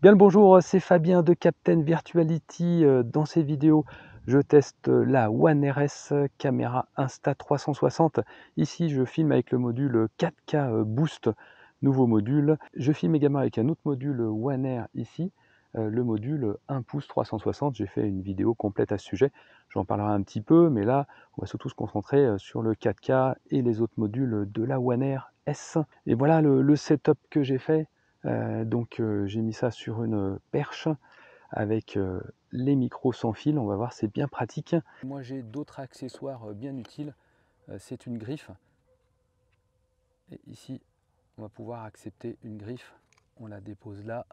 Bien le bonjour, c'est Fabien de Captain Virtuality. Dans ces vidéos, je teste la One RS caméra Insta360. Ici, je filme avec le module 4K Boost, nouveau module. Je filme également avec un autre module One Air ici, le module 1 pouce 360. J'ai fait une vidéo complète à ce sujet. J'en parlerai un petit peu, mais là, on va surtout se concentrer sur le 4K et les autres modules de la One Air S. Et voilà le setup que j'ai fait. J'ai mis ça sur une perche avec les micros sans fil, on va voir, c'est bien pratique. Moi j'ai d'autres accessoires bien utiles, c'est une griffe. Et ici on va pouvoir accepter une griffe, on la dépose là.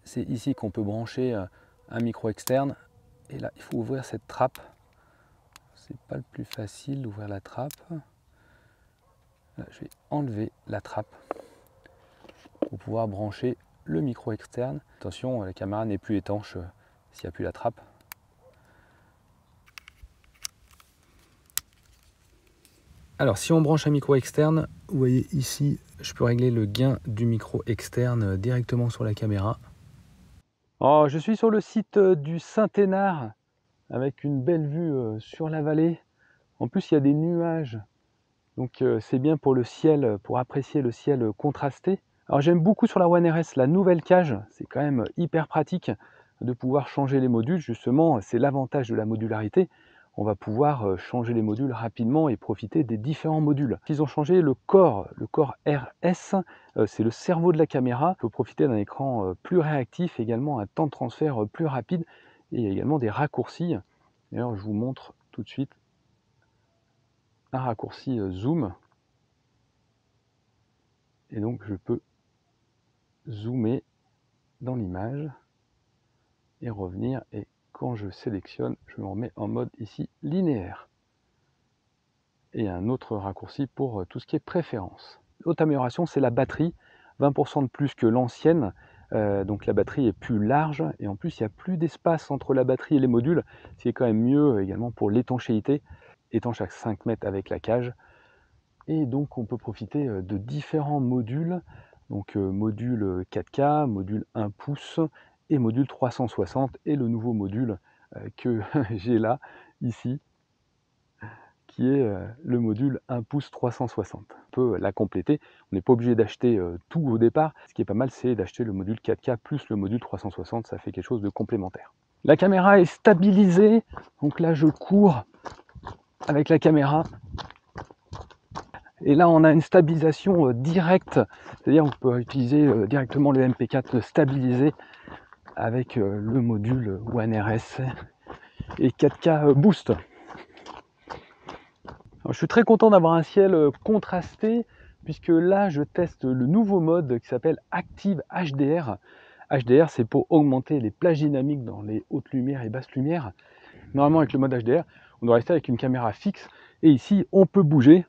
C'est ici qu'on peut brancher un micro externe. Et là il faut ouvrir cette trappe. C'est pas le plus facile d'ouvrir la trappe. Là, je vais enlever la trappe pour pouvoir brancher le micro externe. Attention, la caméra n'est plus étanche s'il n'y a plus la trappe. Alors si on branche un micro externe, vous voyez ici, je peux régler le gain du micro externe directement sur la caméra. Oh, je suis sur le site du Saint-Hénard avec une belle vue sur la vallée. En plus, il y a des nuages, donc c'est bien pour le ciel, pour apprécier le ciel contrasté. Alors j'aime beaucoup sur la One RS la nouvelle cage, c'est quand même hyper pratique de pouvoir changer les modules. Justement, c'est l'avantage de la modularité. On va pouvoir changer les modules rapidement et profiter des différents modules. Ils ont changé le corps RS, c'est le cerveau de la caméra. Il faut profiter d'un écran plus réactif, également un temps de transfert plus rapide et également des raccourcis. D'ailleurs, je vous montre tout de suite un raccourci zoom. Et donc je peux zoomer dans l'image et revenir, et quand je sélectionne, je me remets en mode ici linéaire. Et un autre raccourci pour tout ce qui est préférence. L'autre amélioration, c'est la batterie, 20% de plus que l'ancienne, donc la batterie est plus large, et en plus il n'y a plus d'espace entre la batterie et les modules, ce qui est quand même mieux également pour l'étanchéité, étanche à 5 mètres avec la cage. Et donc on peut profiter de différents modules, donc module 4K, module 1 pouce et module 360, et le nouveau module que j'ai là, ici, qui est le module 1 pouce 360. On peut la compléter, on n'est pas obligé d'acheter tout au départ. Ce qui est pas mal, c'est d'acheter le module 4K plus le module 360, ça fait quelque chose de complémentaire. La caméra est stabilisée, donc là je cours avec la caméra. Et là, on a une stabilisation directe, c'est-à-dire on peut utiliser directement le MP4 stabilisé avec le module One RS et 4K Boost. Alors, je suis très content d'avoir un ciel contrasté, puisque là, je teste le nouveau mode qui s'appelle Active HDR. HDR, c'est pour augmenter les plages dynamiques dans les hautes lumières et basses lumières. Normalement, avec le mode HDR, on doit rester avec une caméra fixe, et ici, on peut bouger,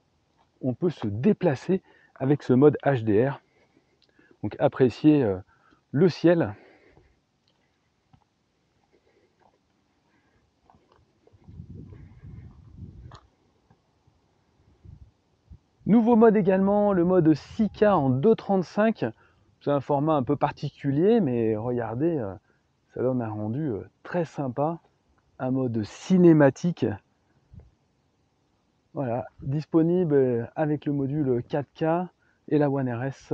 on peut se déplacer avec ce mode HDR. Donc apprécier le ciel. Nouveau mode également, le mode 6K en 2.35. C'est un format un peu particulier, mais regardez, ça donne un rendu très sympa. Un mode cinématique. Voilà, disponible avec le module 4K et la One RS,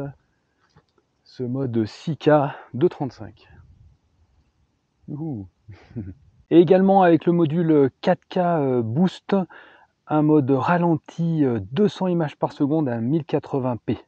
ce mode 6K 2.35. Et également avec le module 4K Boost, un mode ralenti 200 images par seconde à 1080p.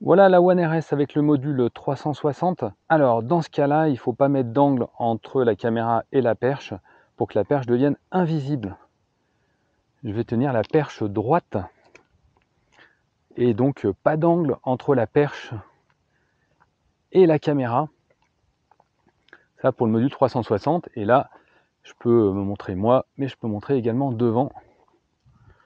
Voilà la One RS avec le module 360. Alors dans ce cas-là, il ne faut pas mettre d'angle entre la caméra et la perche pour que la perche devienne invisible. Je vais tenir la perche droite et donc pas d'angle entre la perche et la caméra. Ça pour le module 360. Et là, je peux me montrer moi, mais je peux montrer également devant.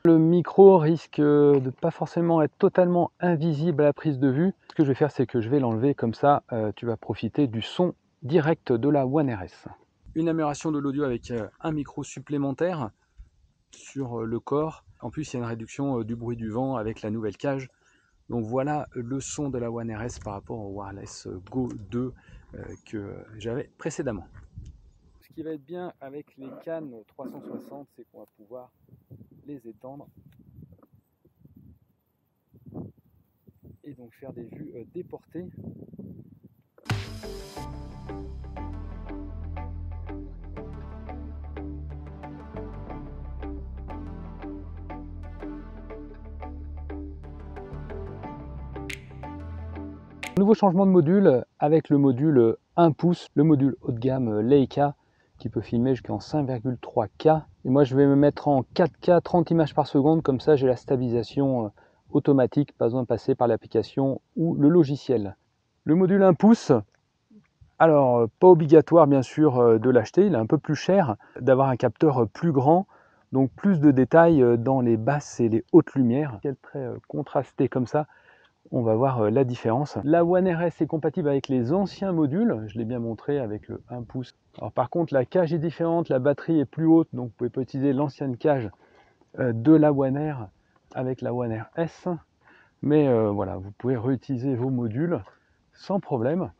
Le micro risque de ne pas forcément être totalement invisible à la prise de vue. Ce que je vais faire, c'est que je vais l'enlever, comme ça tu vas profiter du son direct de la One RS. Une amélioration de l'audio avec un micro supplémentaire sur le corps. En plus, il y a une réduction du bruit du vent avec la nouvelle cage. Donc voilà le son de la One RS par rapport au Wireless Go 2 que j'avais précédemment. Ce qui va être bien avec les cannes 360, c'est qu'on va pouvoir les étendre et donc faire des vues déportées. Nouveau changement de module avec le module 1 pouce, le module haut de gamme Leica qui peut filmer jusqu'en 5,3K. Et moi je vais me mettre en 4K 30 images par seconde, comme ça j'ai la stabilisation automatique, pas besoin de passer par l'application ou le logiciel. Le module 1 pouce, alors pas obligatoire bien sûr de l'acheter, il est un peu plus cher, d'avoir un capteur plus grand, donc plus de détails dans les basses et les hautes lumières. Quel trait contrasté comme ça, on va voir la différence. La One RS est compatible avec les anciens modules, je l'ai bien montré avec le 1 pouce. Alors par contre la cage est différente, la batterie est plus haute, donc vous pouvez pas utiliser l'ancienne cage de la One R avec la One RS. Mais voilà, vous pouvez réutiliser vos modules sans problème.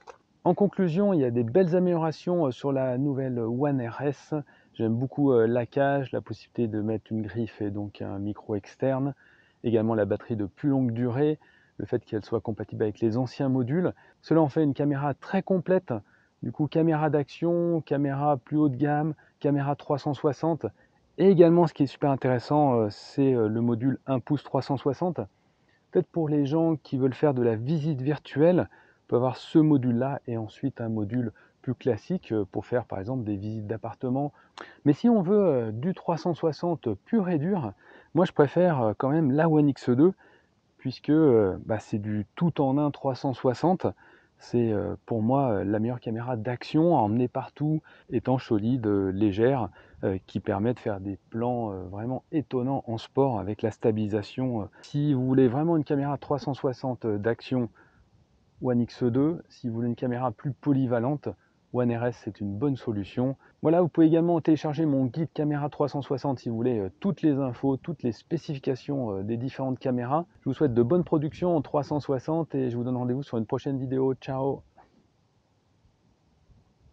En conclusion, il y a des belles améliorations sur la nouvelle One RS. J'aime beaucoup la cage, la possibilité de mettre une griffe et donc un micro externe. Également la batterie de plus longue durée, le fait qu'elle soit compatible avec les anciens modules. Cela en fait une caméra très complète. Du coup, caméra d'action, caméra plus haut de gamme, caméra 360. Et également, ce qui est super intéressant, c'est le module 1 pouce 360. Peut-être pour les gens qui veulent faire de la visite virtuelle, on peut avoir ce module-là et ensuite un module plus classique pour faire par exemple des visites d'appartement. Mais si on veut du 360 pur et dur, moi je préfère quand même la One X2 puisque c'est du tout en un 360. C'est pour moi la meilleure caméra d'action à emmener partout, étanche, solide, légère, qui permet de faire des plans vraiment étonnants en sport avec la stabilisation. Si vous voulez vraiment une caméra 360 d'action, One X2. Si vous voulez une caméra plus polyvalente, One RS c'est une bonne solution. Voilà, vous pouvez également télécharger mon guide caméra 360 si vous voulez toutes les infos, toutes les spécifications des différentes caméras. Je vous souhaite de bonnes productions en 360 et je vous donne rendez-vous sur une prochaine vidéo. Ciao!